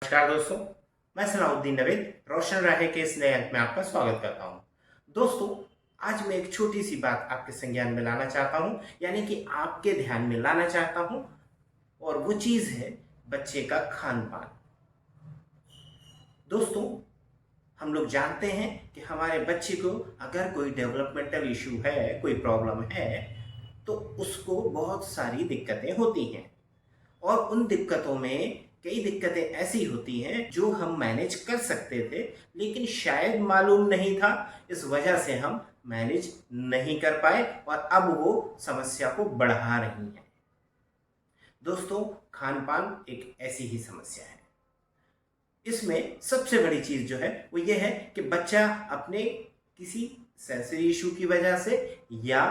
नमस्कार दोस्तों, मैं सलाउद्दीन नवीद रोशन राहे के इस नए अंक में आपका स्वागत करता हूं। दोस्तों, आज मैं एक छोटी सी बात आपके संज्ञान में लाना चाहता हूं, यानी कि आपके ध्यान में लाना चाहता हूं, और वो चीज़ है बच्चे का खान पान। दोस्तों, हम लोग जानते हैं कि हमारे बच्चे को अगर कोई डेवलपमेंटल इशू है, कोई प्रॉब्लम है, तो उसको बहुत सारी दिक्कतें होती हैं। और उन दिक्कतों में कई दिक्कतें ऐसी होती हैं जो हम मैनेज कर सकते थे, लेकिन शायद मालूम नहीं था, इस वजह से हम मैनेज नहीं कर पाए और अब वो समस्या को बढ़ा रही हैं। दोस्तों, खान पान एक ऐसी ही समस्या है। इसमें सबसे बड़ी चीज़ जो है वो ये है कि बच्चा अपने किसी सेंसरी इशू की वजह से या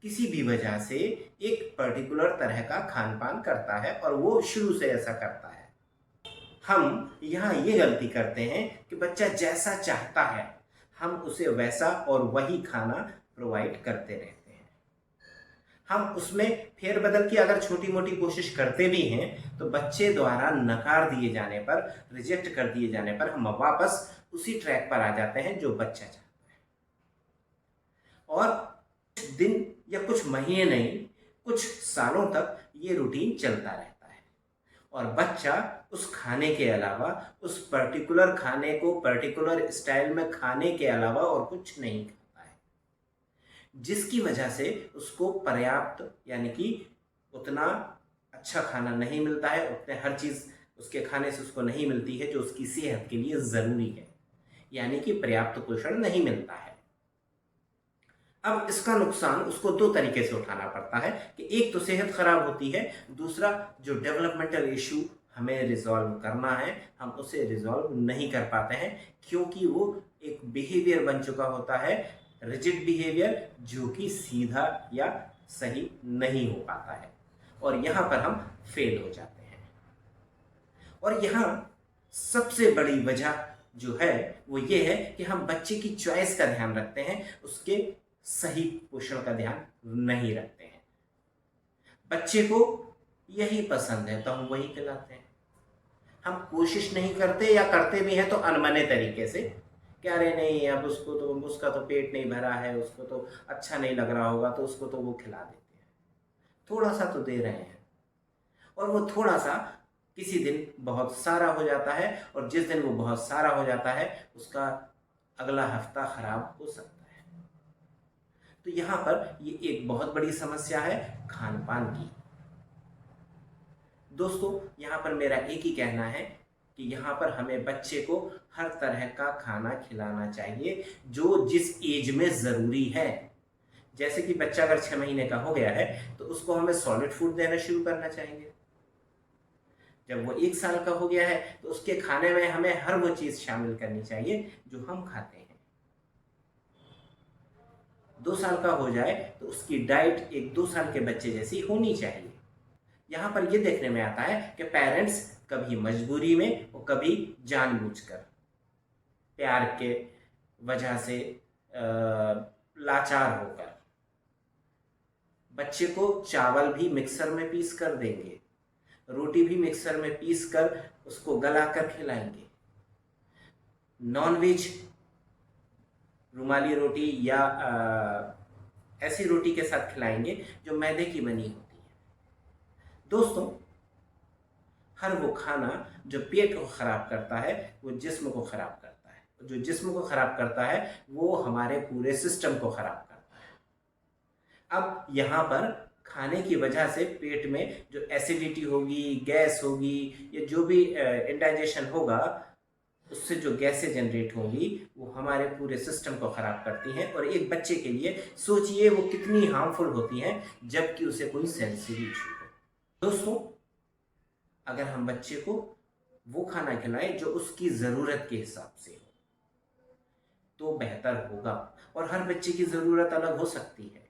किसी भी वजह से एक पर्टिकुलर तरह का खान पान करता है और वो शुरू से ऐसा करता है। हम यहाँ ये गलती करते हैं कि बच्चा जैसा चाहता है हम उसे वैसा और वही खाना प्रोवाइड करते रहते हैं। हम उसमें फेरबदल की अगर छोटी मोटी कोशिश करते भी हैं तो बच्चे द्वारा नकार दिए जाने पर, रिजेक्ट कर दिए जाने पर हम वापस उसी ट्रैक पर आ जाते हैं जो बच्चा चाहता है। और कुछ दिन या कुछ महीने नहीं, कुछ सालों तक ये रूटीन चलता रहता है और बच्चा उस खाने के अलावा, उस पर्टिकुलर खाने को पर्टिकुलर स्टाइल में खाने के अलावा और कुछ नहीं खाता है, जिसकी वजह से उसको पर्याप्त यानी कि उतना अच्छा खाना नहीं मिलता है, उतने हर चीज़ उसके खाने से उसको नहीं मिलती है जो उसकी सेहत के लिए ज़रूरी है, यानी कि पर्याप्त पोषण नहीं मिलता है। अब इसका नुकसान उसको दो तरीके से उठाना पड़ता है कि एक तो सेहत खराब होती है, दूसरा जो डेवलपमेंटल इशू हमें रिजॉल्व करना है हम उसे रिजॉल्व नहीं कर पाते हैं, क्योंकि वो एक बिहेवियर बन चुका होता है, रिजिड बिहेवियर, जो कि सीधा या सही नहीं हो पाता है और यहाँ पर हम फेल हो जाते हैं। और यहाँ सबसे बड़ी वजह जो है वो ये है कि हम बच्चे की चॉइस का ध्यान रखते हैं, उसके सही पोषण का ध्यान नहीं रखते हैं। बच्चे को यही पसंद है तो हम वही खिलाते हैं। हम कोशिश नहीं करते या करते भी हैं तो अनमने तरीके से, कि अरे नहीं अब उसका तो पेट नहीं भरा है, उसको तो अच्छा नहीं लग रहा होगा तो उसको तो वो खिला देते हैं। थोड़ा सा तो दे रहे हैं और वो थोड़ा सा किसी दिन बहुत सारा हो जाता है और जिस दिन वो बहुत सारा हो जाता है उसका अगला हफ्ता खराब हो सकता है। तो यहाँ पर ये एक बहुत बड़ी समस्या है खान पान की। दोस्तों, यहाँ पर मेरा एक ही कहना है कि यहाँ पर हमें बच्चे को हर तरह का खाना खिलाना चाहिए जो जिस एज में ज़रूरी है। जैसे कि बच्चा अगर 6 महीने का हो गया है तो उसको हमें सॉलिड फूड देना शुरू करना चाहिए। जब वो 1 साल का हो गया है तो उसके खाने में हमें हर वो चीज़ शामिल करनी चाहिए जो हम खाते हैं। 2 साल का हो जाए तो उसकी डाइट एक 2 साल के बच्चे जैसी होनी चाहिए। यहाँ पर ये देखने में आता है कि पेरेंट्स कभी मजबूरी में और कभी जानबूझकर प्यार के वजह से लाचार होकर बच्चे को चावल भी मिक्सर में पीस कर देंगे, रोटी भी मिक्सर में पीस कर उसको गला कर खिलाएंगे। नॉनवेज रुमाली रोटी या ऐसी रोटी के साथ खिलाएंगे जो मैदे की बनी होती है। दोस्तों, हर वो खाना जो पेट को खराब करता है वो जिस्म को खराब करता है, जो जिस्म को खराब करता है वो हमारे पूरे सिस्टम को खराब करता है। अब यहाँ पर खाने की वजह से पेट में जो एसिडिटी होगी, गैस होगी या जो भी इंडाइजेशन होगा, उससे जो गैसें जनरेट होंगी वो हमारे पूरे सिस्टम को ख़राब करती हैं और एक बच्चे के लिए सोचिए वो कितनी हार्मफुल होती हैं जबकि उसे कोई सेंसरी इशू हो। दोस्तों, अगर हम बच्चे को वो खाना खिलाएं जो उसकी ज़रूरत के हिसाब से हो तो बेहतर होगा। और हर बच्चे की ज़रूरत अलग हो सकती है,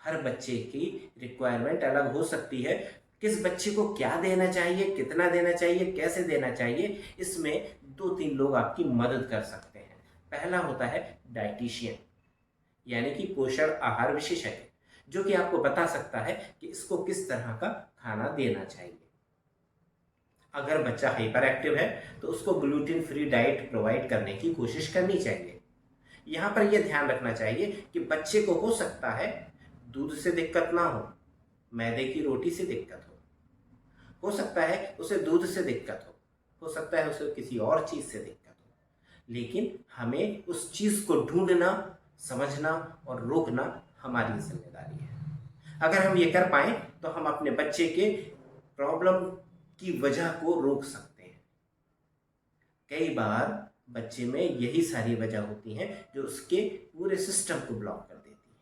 हर बच्चे की रिक्वायरमेंट अलग हो सकती है। किस बच्चे को क्या देना चाहिए, कितना देना चाहिए, कैसे देना चाहिए, इसमें 2-3 लोग आपकी मदद कर सकते हैं। पहला होता है डाइटिशियन, यानी कि पोषण आहार विशेषज्ञ, जो कि आपको बता सकता है कि इसको किस तरह का खाना देना चाहिए। अगर बच्चा हाइपर एक्टिव है तो उसको ग्लूटेन फ्री डाइट प्रोवाइड करने की कोशिश करनी चाहिए। यहाँ पर यह ध्यान रखना चाहिए कि बच्चे को हो सकता है दूध से दिक्कत ना मैदे की रोटी से दिक्कत हो सकता है उसे दूध से दिक्कत हो सकता है उसे किसी और चीज से दिक्कत हो, लेकिन हमें उस चीज को ढूंढना, समझना और रोकना हमारी जिम्मेदारी है। अगर हम ये कर पाए तो हम अपने बच्चे के प्रॉब्लम की वजह को रोक सकते हैं। कई बार बच्चे में यही सारी वजह होती हैं जो उसके पूरे सिस्टम को ब्लॉक कर देती हैं,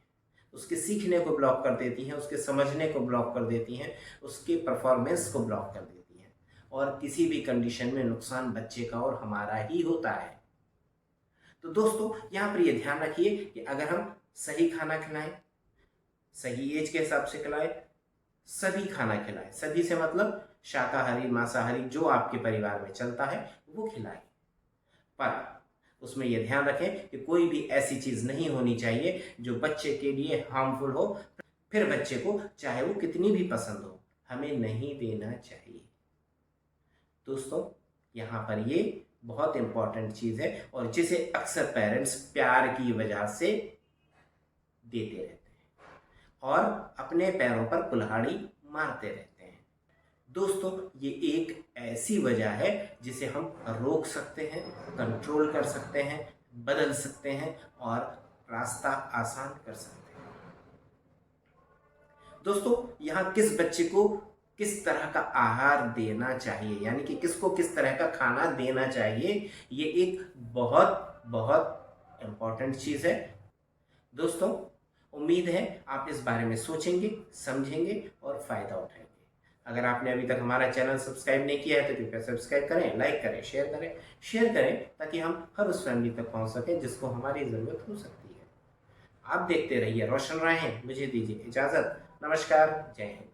उसके सीखने को ब्लॉक कर देती हैं, उसके समझने को ब्लॉक कर देती हैं, उसके परफॉर्मेंस को ब्लॉक कर देती हैं, और किसी भी कंडीशन में नुकसान बच्चे का और हमारा ही होता है। तो दोस्तों, यहाँ पर ये ध्यान रखिए कि अगर हम सही खाना खिलाएं, सही एज के हिसाब से खिलाएं, सभी खाना खिलाएं, सभी से मतलब शाकाहारी, मांसाहारी, जो आपके परिवार में चलता है वो खिलाएं, पर उसमें यह ध्यान रखें कि कोई भी ऐसी चीज नहीं होनी चाहिए जो बच्चे के लिए हार्मफुल हो। फिर बच्चे को चाहे वो कितनी भी पसंद हो, हमें नहीं देना चाहिए। दोस्तों, यहाँ पर ये बहुत इंपॉर्टेंट चीज है और जिसे अक्सर पेरेंट्स प्यार की वजह से देते रहते हैं और अपने पैरों पर कुल्हाड़ी मारते रहते हैं। दोस्तों, ये एक ऐसी वजह है जिसे हम रोक सकते हैं, कंट्रोल कर सकते हैं, बदल सकते हैं और रास्ता आसान कर सकते हैं। दोस्तों, यहाँ किस बच्चे को किस तरह का आहार देना चाहिए, यानी कि किसको किस तरह का खाना देना चाहिए, ये एक बहुत बहुत इम्पॉर्टेंट चीज़ है। दोस्तों, उम्मीद है आप इस बारे में सोचेंगे, समझेंगे और फ़ायदा उठाएंगे। अगर आपने अभी तक हमारा चैनल सब्सक्राइब नहीं किया है तो कृपया सब्सक्राइब करें, लाइक करें, शेयर करें ताकि हम हर उस फैमिली तक पहुंच सकें जिसको हमारी ज़रूरत हो सकती है। आप देखते रहिए रोशन राहें। मुझे दीजिए इजाज़त। नमस्कार, जय हिंद।